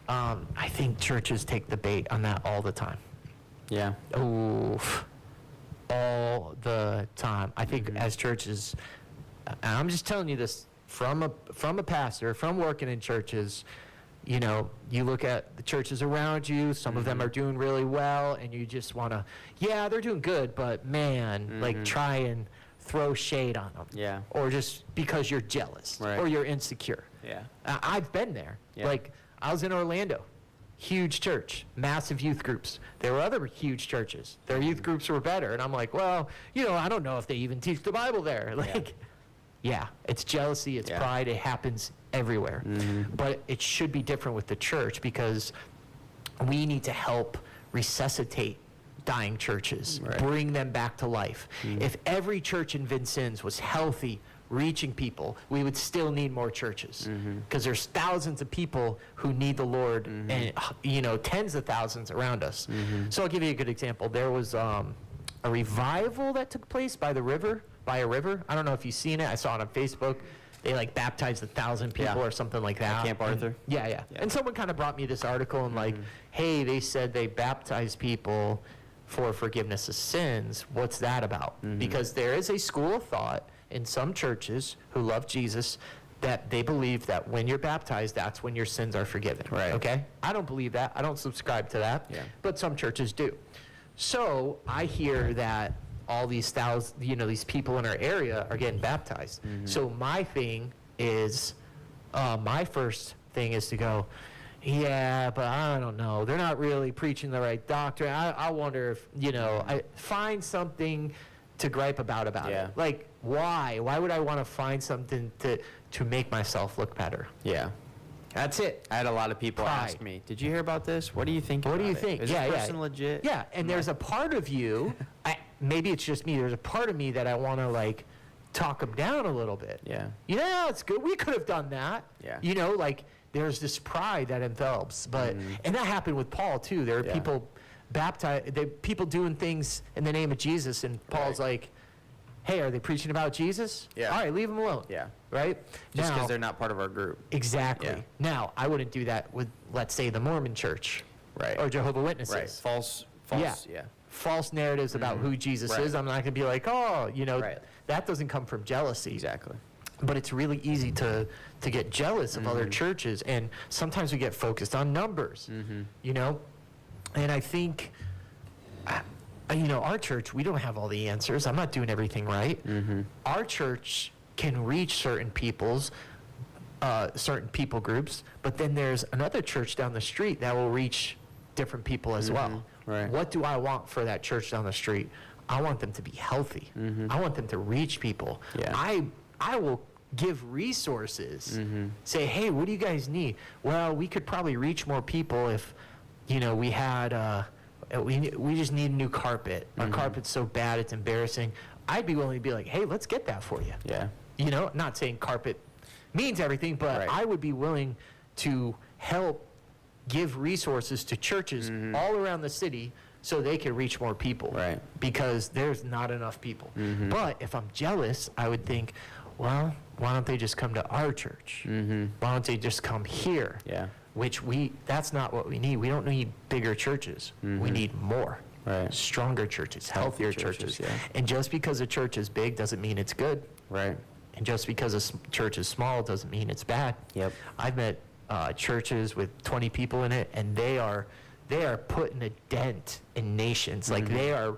I think churches take the bait on that all the time. Yeah. Oof. All the time. I think as churches, and I'm just telling you this from a pastor, from working in churches, you know, you look at the churches around you, some of them are doing really well, and you just want to, yeah, they're doing good, but man, like try and throw shade on them. Yeah. Or just because you're jealous Right. or you're insecure. Yeah. I've been there. Yeah. Like, I was in Orlando. Huge church, massive youth groups. There were other huge churches. Their youth groups were better. And I'm like, well, you know, I don't know if they even teach the Bible there. Like, yeah, it's jealousy, it's pride. It happens everywhere. But it should be different with the church because we need to help resuscitate dying churches, bring them back to life. If every church in Vincennes was healthy, reaching people, we would still need more churches because there's thousands of people who need the Lord and, you know, tens of thousands around us. So I'll give you a good example. There was a revival that took place by a river. I don't know if you've seen it. I saw it on Facebook. They like baptized 1,000 people or something like that. Camp Arthur? Yeah. And someone kind of brought me this article and like, hey, they said they baptized people for forgiveness of sins. What's that about? Because there is a school of thought in some churches who love Jesus that they believe that when you're baptized, that's when your sins are forgiven. Right. Okay? I don't believe that. I don't subscribe to that. Yeah. But some churches do. So I hear that all these thousands, you know, these people in our area are getting baptized. So my thing is, my first thing is to go, yeah, but I don't know. They're not really preaching the right doctrine. I wonder if, you know, I find something to gripe about Yeah. it. Like, why? Why would I want to find something to make myself look better? Yeah. That's it. I had a lot of people Pride. ask me, did you hear about this? What do you think What do about you it? think? Is Yeah, this yeah. person legit? Yeah, and there's a part of you, maybe it's just me, there's a part of me that I want to, like, talk them down a little bit. Yeah. Yeah, it's good. We could have done that. Yeah. You know, like, there's this pride that envelops. But, and that happened with Paul, too. There are people baptized, people doing things in the name of Jesus, and Paul's like, hey, are they preaching about Jesus? Yeah. All right, leave them alone. Yeah. Right? Just Now- because they're not part of our group. Exactly. Yeah. Now, I wouldn't do that with, let's say, the Mormon church. Right. Or Jehovah's Witnesses. Right. False, yeah. False narratives about who Jesus Right. is. I'm not going to be like, oh, you know, Right. that doesn't come from jealousy. Exactly. But it's really easy to get jealous of other churches. And sometimes we get focused on numbers, you know? And I think, you know, our church, we don't have all the answers. I'm not doing everything right. Our church can reach certain people groups, but then there's another church down the street that will reach different people as well. Right. What do I want for that church down the street? I want them to be healthy. I want them to reach people. Yeah. I will give resources. Say, hey, what do you guys need? Well, we could probably reach more people if, you know, we had, we just need a new carpet. Our carpet's so bad, it's embarrassing. I'd be willing to be like, hey, let's get that for you. Yeah. You know, not saying carpet means everything, but Right. I would be willing to help give resources to churches all around the city so they can reach more people. Right. Because there's not enough people. But if I'm jealous, I would think, well, why don't they just come to our church? Why don't they just come here? Yeah. Which that's not what we need. We don't need bigger churches. We need more. Right. Stronger churches, Healthy healthier churches, churches. yeah. And just because a church is big doesn't mean it's good. Right. And just because a church is small doesn't mean it's bad. Yep. I've met churches with 20 people in it, and they are putting a dent in nations. Like they are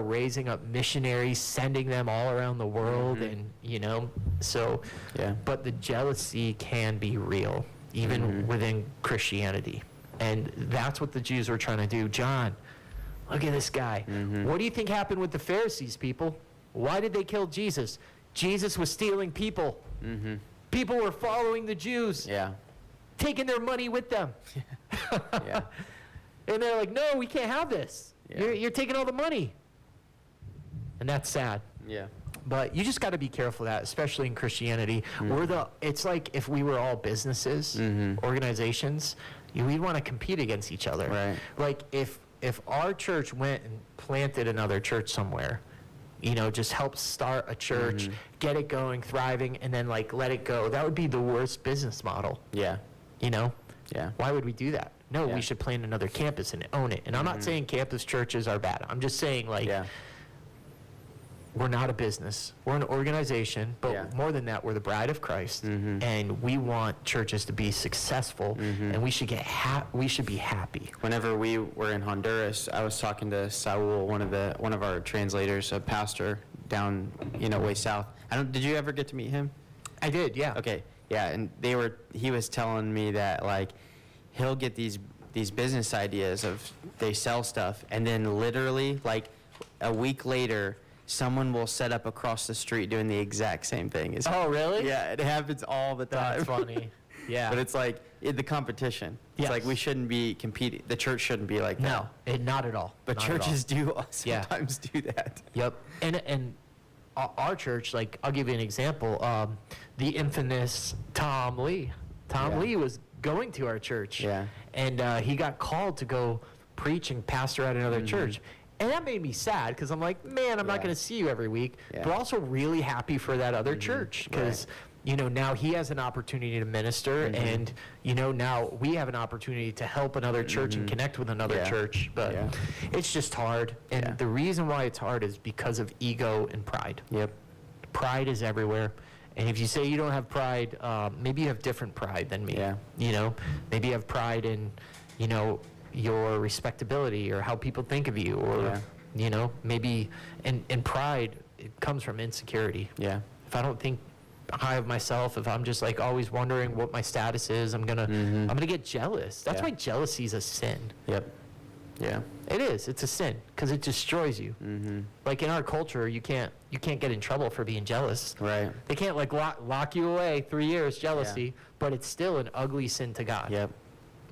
raising up missionaries, sending them all around the world, and you know, so. Yeah. But the jealousy can be real, even within Christianity, and that's what the Jews were trying to do. John, look at this guy. What do you think happened with the Pharisees, people? Why did they kill Jesus? Jesus was stealing people. People were following the Jews, Yeah. taking their money with them. Yeah. And they're like, no, we can't have this. Yeah. You're taking all the money. And that's sad. Yeah. But you just got to be careful of that, especially in Christianity. It's like if we were all businesses, organizations, we'd want to compete against each other. Right. Like if our church went and planted another church somewhere, just help start a church, get it going, thriving, and then like let it go. That would be the worst business model. Yeah. Yeah. Why would we do that? No, Yeah. we should plan another campus and own it. And I'm not saying campus churches are bad. I'm just saying we're not a business. We're an organization, but more than that, we're the bride of Christ, and we want churches to be successful, and we should we should be happy. Whenever we were in Honduras, I was talking to Saul, one of our translators, a pastor down, way south. Did you ever get to meet him? I did, yeah. Okay, yeah, and he was telling me that like he'll get these business ideas of they sell stuff, and then literally like a week later, someone will set up across the street doing the exact same thing. Oh, really? Yeah, it happens all the time. That's funny. Yeah. But it's like the competition. It's like we shouldn't be competing. The church shouldn't be like that. No, not at all. But Not at all. churches do sometimes do that. Yep. And our church, like, I'll give you an example. The infamous Tom Lee. Tom Lee was going to our church. Yeah. And he got called to go preach and pastor at another church. And that made me sad because I'm like, man, I'm not going to see you every week. But also really happy for that other church because, now he has an opportunity to minister and, now we have an opportunity to help another church and connect with another church. But it's just hard. And the reason why it's hard is because of ego and pride. Yep. Pride is everywhere. And if you say you don't have pride, maybe you have different pride than me. Yeah. Maybe you have pride in, your respectability or how people think of you or, maybe, and pride, it comes from insecurity. Yeah. If I don't think high of myself, if I'm just like always wondering what my status is, I'm gonna get jealous. That's why jealousy is a sin. Yep. Yeah. It is. It's a sin because it destroys you. Like in our culture, you can't get in trouble for being jealous. Right. They can't like lock you away 3 years jealousy, but it's still an ugly sin to God. Yep.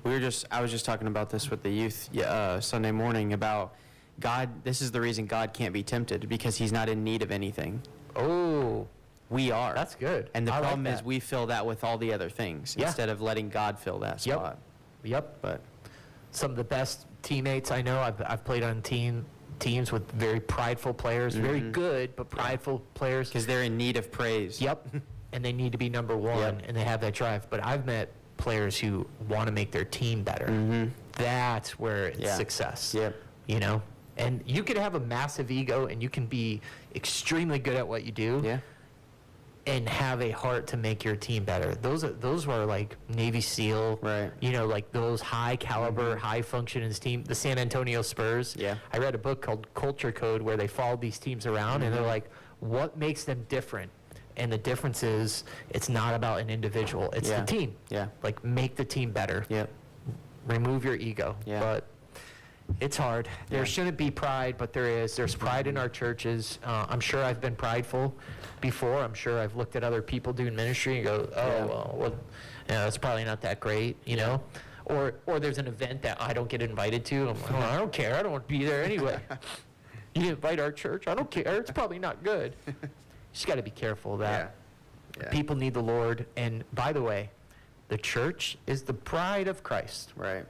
I was just talking about this with the youth Sunday morning about God. This is the reason God can't be tempted because he's not in need of anything. Oh, we are. That's good. And the I like problem is that. we fill that with all the other things instead of letting God fill that spot. Yep. But Some of the best teammates I know, I've played on teams with very prideful players, very good, but prideful players. because they're in need of praise. Yep. And they need to be number one, and they have that drive. But I've met players who want to make their team better. That's where it's success. Yep. And you could have a massive ego, and you can be extremely good at what you do. Yeah. And have a heart to make your team better. Those were like Navy SEAL, Right. Like those high caliber, high functioning team. The San Antonio Spurs. Yeah. I read a book called Culture Code where they followed these teams around, and they're like, what makes them different? And the difference is, it's not about an individual. It's the team. Yeah. Like, make the team better. Yep. Remove your ego. Yeah. But it's hard. There shouldn't be pride, but there is. There's pride in our churches. I'm sure I've been prideful before. I'm sure I've looked at other people doing ministry and go, well, that's probably not that great, Or there's an event that I don't get invited to. I'm like, well, I don't care. I don't want to be there anyway. You invite our church? I don't care. It's probably not good. You just got to be careful of that. Yeah. People need the Lord. And by the way, the church is the bride of Christ. Right.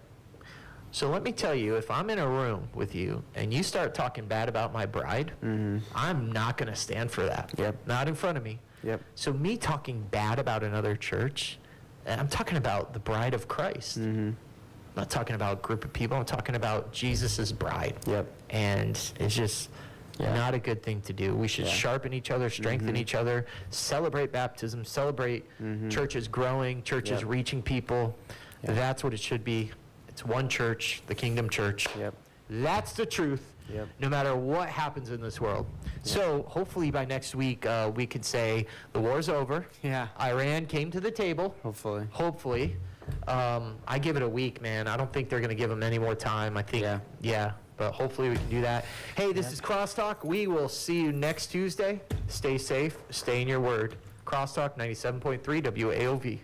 So let me tell you, if I'm in a room with you and you start talking bad about my bride, I'm not going to stand for that. Yep. Not in front of me. Yep. So me talking bad about another church, and I'm talking about the bride of Christ. I'm not talking about a group of people. I'm talking about Jesus' bride. Yep. And it's just not a good thing to do. We should sharpen each other, strengthen each other, celebrate baptism, celebrate churches growing, churches reaching people. That's what it should be. It's one church, the Kingdom Church. Yep. That's the truth, no matter what happens in this world. So hopefully by next week, we can say the war's over. Yeah. Iran came to the table. Hopefully. Hopefully. I give it a week, man. I don't think they're going to give them any more time. I think, but hopefully we can do that. Hey, this is Crosstalk. We will see you next Tuesday. Stay safe. Stay in your word. Crosstalk 97.3 WAOV.